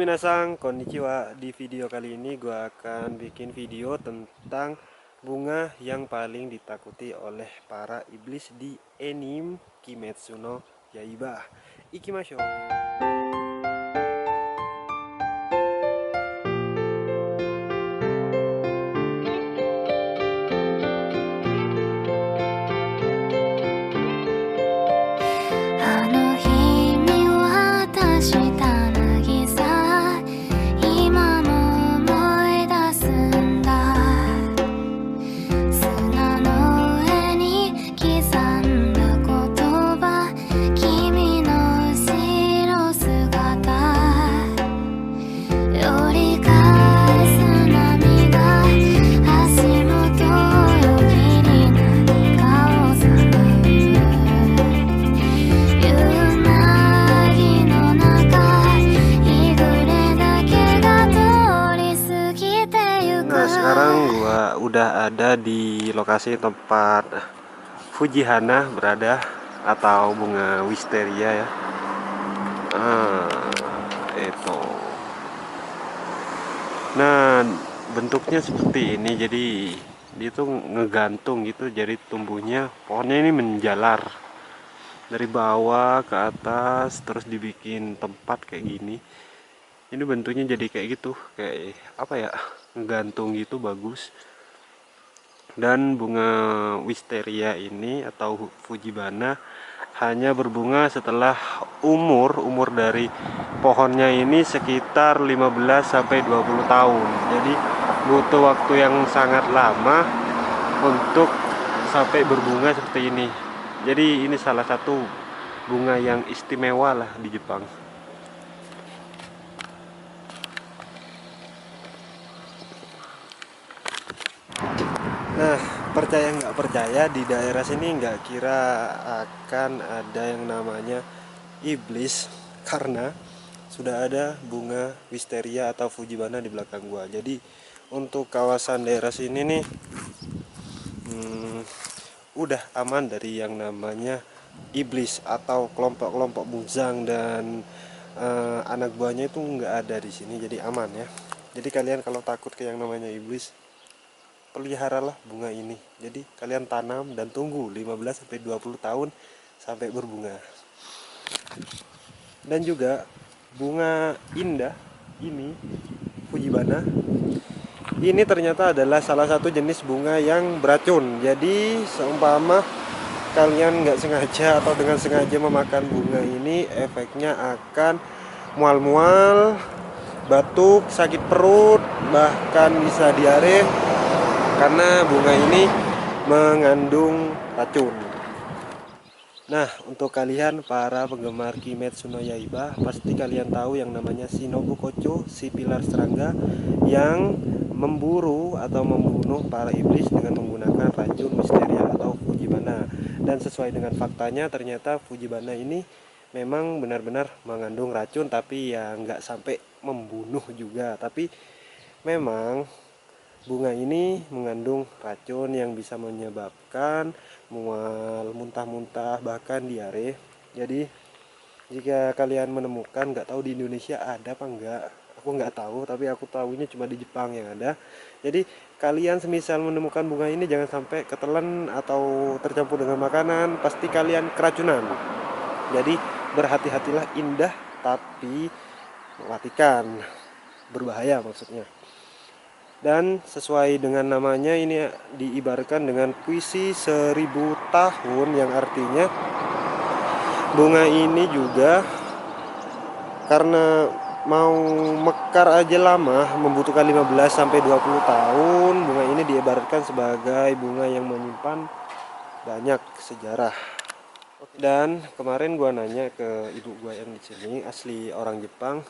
Minasang, konnichiwa. Di video kali ini gue akan bikin video tentang bunga yang paling ditakuti oleh para iblis di anime Kimetsu no Yaiba. Ikimashou. Sekarang gua udah ada di lokasi tempat Fujihana berada atau bunga wisteria ya. Itu. Nah, bentuknya seperti ini. Jadi dia tuh ngegantung gitu. Jadi tumbuhnya, pohonnya ini menjalar dari bawah ke atas, terus dibikin tempat kayak gini. Ini bentuknya jadi kayak gitu, kayak apa ya, ngegantung gitu, bagus. Dan bunga wisteria ini atau Fujibana hanya berbunga setelah umur dari pohonnya ini sekitar 15-20 tahun. Jadi butuh waktu yang sangat lama untuk sampai berbunga seperti ini. Jadi ini salah satu bunga yang istimewa lah di Jepang. Nah, percaya nggak percaya, di daerah sini nggak kira akan ada yang namanya iblis karena sudah ada bunga wisteria atau Fujibana di belakang gua. Jadi untuk kawasan daerah sini nih udah aman dari yang namanya iblis atau kelompok-kelompok Muzang dan anak buahnya itu nggak ada di sini, jadi aman ya. Jadi kalian kalau takut ke yang namanya iblis, peliharalah bunga ini. Jadi kalian tanam dan tunggu 15-20 tahun sampai berbunga. Dan juga bunga indah ini Fujibana ini ternyata adalah salah satu jenis bunga yang beracun. Jadi seumpama kalian nggak sengaja atau dengan sengaja memakan bunga ini, efeknya akan mual-mual, batuk, sakit perut, bahkan bisa diare karena bunga ini mengandung racun. Nah, untuk kalian para penggemar Kimetsu no Yaiba, pasti kalian tahu yang namanya Shinobu Kocho, si pilar serangga yang memburu atau membunuh para iblis dengan menggunakan racun wisteria atau Fujibana. Dan sesuai dengan faktanya, ternyata Fujibana ini memang benar-benar mengandung racun, tapi ya nggak sampai membunuh juga. Tapi memang bunga ini mengandung racun yang bisa menyebabkan mual, muntah-muntah, bahkan diare. Jadi jika kalian menemukan, nggak tahu di Indonesia ada apa enggak, aku nggak tahu, tapi aku tahunya cuma di Jepang yang ada. Jadi kalian semisal menemukan bunga ini, jangan sampai ketelan atau tercampur dengan makanan, pasti kalian keracunan. Jadi berhati-hatilah, indah tapi mematikan, berbahaya maksudnya. Dan sesuai dengan namanya, ini diibaratkan dengan puisi 1000 tahun, yang artinya bunga ini juga karena mau mekar aja lama, membutuhkan 15-20 tahun. Bunga ini diibaratkan sebagai bunga yang menyimpan banyak sejarah. Dan kemarin gua nanya ke ibu gua yang di sini, asli orang Jepang.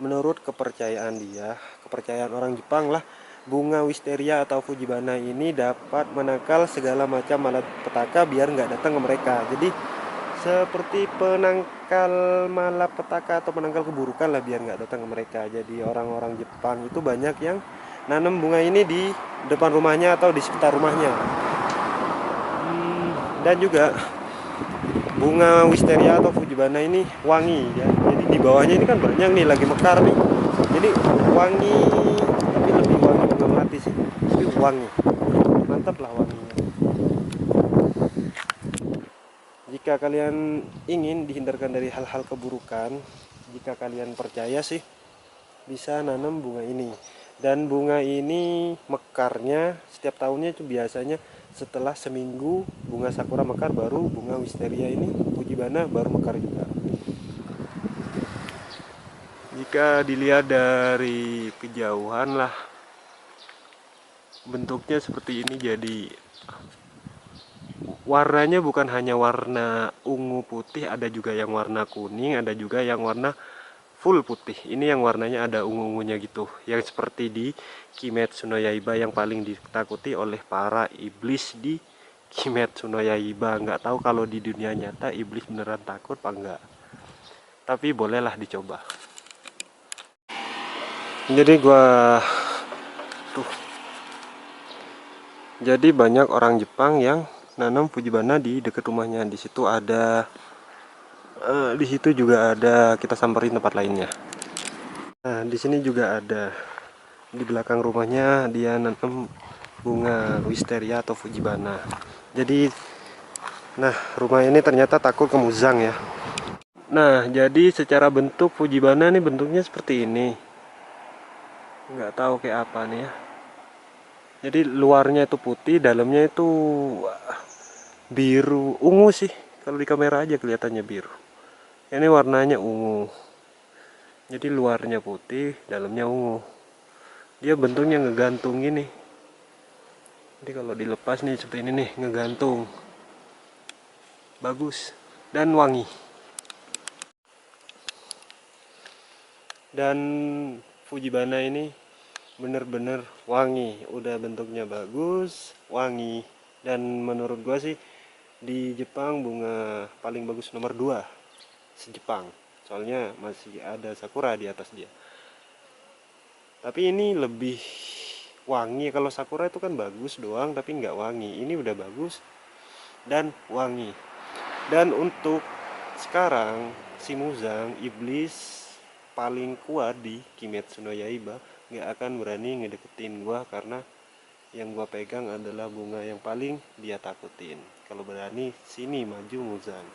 Menurut kepercayaan dia, kepercayaan orang Jepang lah, bunga wisteria atau Fujibana ini dapat menangkal segala macam malapetaka biar nggak datang ke mereka. Jadi seperti penangkal malapetaka atau penangkal keburukan lah biar nggak datang ke mereka. Jadi orang-orang Jepang itu banyak yang nanam bunga ini di depan rumahnya atau di sekitar rumahnya. Dan juga bunga wisteria atau Fujibana ini wangi ya. Jadi di bawahnya ini kan banyak nih, lagi mekar nih. Ini wangi, tapi lebih wangi bunga melati sih, tapi wangi, mantap lah wanginya. Jika kalian ingin dihindarkan dari hal-hal keburukan, jika kalian percaya sih, bisa nanam bunga ini. Dan bunga ini mekarnya setiap tahunnya itu biasanya setelah seminggu bunga sakura mekar, baru bunga wisteria ini fujibana baru mekar juga. Jika dilihat dari kejauhan lah, bentuknya seperti ini. Jadi warnanya bukan hanya warna ungu putih, ada juga yang warna kuning, ada juga yang warna full putih. Ini yang warnanya ada ungu-ungunya gitu, yang seperti di Kimetsu no Yaiba yang paling ditakuti oleh para iblis di Kimetsu no Yaiba. Nggak tahu kalau di dunia nyata iblis beneran takut apa enggak, tapi bolehlah dicoba. Jadi jadi banyak orang Jepang yang nanam fujibana di dekat rumahnya. Di situ ada, di situ juga ada, kita samperin tempat lainnya. Nah, di sini juga ada, di belakang rumahnya dia nanam bunga wisteria atau fujibana. Jadi, nah rumah ini ternyata takut kemuzang ya. Nah, jadi secara bentuk fujibana nih bentuknya seperti ini. Nggak tahu kayak apa nih ya. Jadi luarnya itu putih, dalamnya itu biru ungu sih. Kalau di kamera aja kelihatannya biru. Ini warnanya ungu. Jadi luarnya putih, dalamnya ungu. Dia bentuknya ngegantung gini. Jadi kalau dilepas nih seperti ini nih, ngegantung. Bagus dan wangi. Dan fujibana ini bener-bener wangi, udah bentuknya bagus, wangi. Dan menurut gua sih di Jepang bunga paling bagus nomor 2 se-Jepang, soalnya masih ada sakura di atas dia. Tapi ini lebih wangi. Kalau sakura itu kan bagus doang tapi nggak wangi, ini udah bagus dan wangi. Dan untuk sekarang si Muzang, iblis paling kuat di Kimetsu no Yaiba, nggak akan berani ngedeketin gua karena yang gua pegang adalah bunga yang paling dia takutin. Kalau berani sini maju Muzang.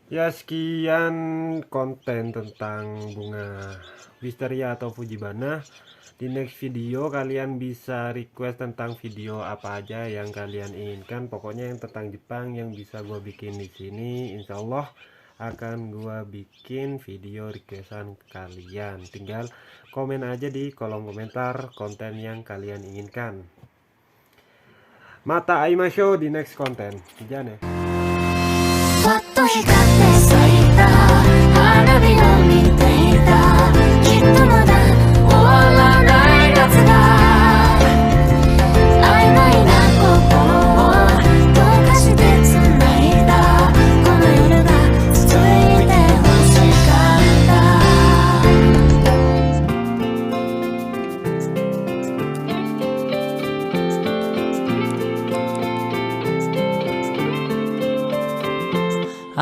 Ya, sekian konten tentang bunga wisteria atau fujibana. Di next video kalian bisa request tentang video apa aja yang kalian inginkan. Pokoknya yang tentang Jepang yang bisa gua bikin di sini, insya Allah akan gua bikin video requestan kalian. Tinggal komen aja di kolom komentar konten yang kalian inginkan. Mata aimashou di next konten. Jangan ya. ぱっと光って咲いた花火を見ていたきっとまだ終わらない夏が曖昧な心を溶かして繋いだこの夜が続いて欲しかった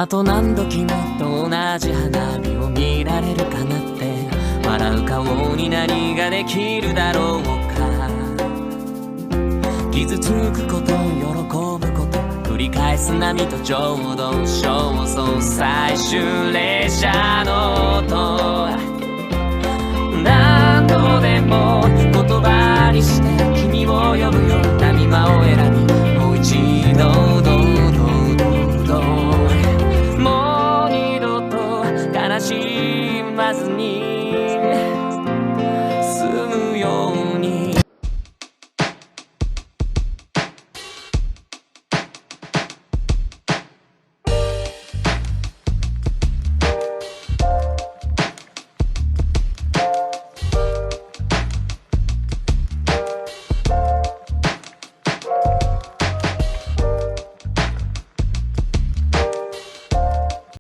あと何度君と同じ花火を見られるかなって笑う顔に何ができるだろうか傷つくこと喜ぶこと繰り返す波とちょうど焦燥最終列車の音何度でも言葉にして君を呼ぶよ波間を選びもう一度